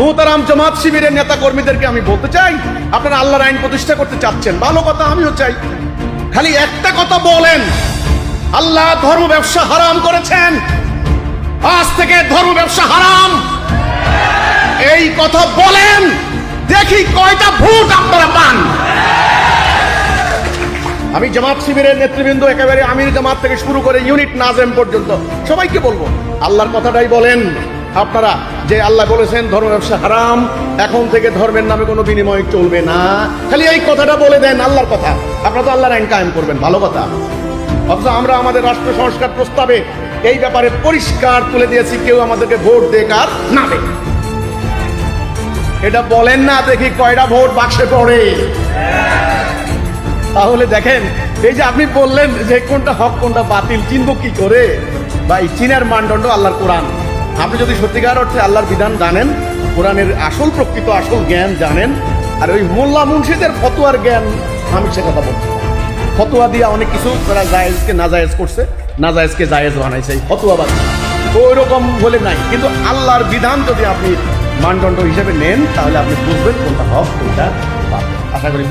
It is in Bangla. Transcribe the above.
মোহতারাম জামাত শিবিরের নেতা কর্মীদেরকে আমি বলতে চাই, আপনারা আল্লাহর আইন প্রতিষ্ঠা করতে চাচ্ছেন, ভালো কথা, আমিও চাই। খালি একটা কথা বলেন, আল্লাহ ধর্ম ব্যবসা হারাম করেছেন, আজ থেকে ধর্ম ব্যবসা হারাম। এই কথা বলেন, দেখি কয়টা ভোট আপনারা পান। আমি জামাত শিবিরের নেতৃবৃন্দ, একেবারে আমির জামাত থেকে শুরু করে ইউনিট নাজেম পর্যন্ত সবাইকে বলবো, আল্লাহর কথাটাই বলেন আপনারা, যে আল্লাহ বলেছেন ধর্ম ব্যবসা হারাম, এখন থেকে ধর্মের নামে কোনো বিনিময় চলবে না। খালি এই কথাটা বলে দেন, আল্লাহর কথা, আপনারা তো আল্লাহর আইন কায়েম করবেন, ভালো কথা। অথচ আমরা আমাদের রাষ্ট্র সংস্কার প্রস্তাবে এই ব্যাপারে পরিষ্কার তুলে দিয়েছি, কেউ আমাদেরকে ভোট দেখ আর না দেখ। এটা বলেন না, দেখি কয়টা ভোট বাক্সে পড়ে। তাহলে দেখেন, এই যে আপনি বললেন যে কোনটা হক কোনটা বাতিল চিনব কি করে, বা এই চিনার মানদণ্ড আল্লাহর কোরআন। আপনি যদি সত্যিকার অর্থে আল্লাহর বিধান জানেন, কোরআনের আসল প্রকৃত আসল জ্ঞান জানেন, আর ওই মোল্লা মুন্সিদের ফতোয়ার জ্ঞান, আমি সে কথা বলছি, ফতোয়া দিয়ে অনেক কিছু তারা জায়েজকে নাজায়েজ করছে, নাজায়েজকে জায়েজ বানাইছে, এই ফতোয়াবাদ ওই রকম বলে নাই। কিন্তু আল্লাহর বিধান যদি আপনি মানদণ্ড হিসেবে নেন, তাহলে আপনি বুঝবেন কোনটা হক কোনটা বাতিল। আশা করি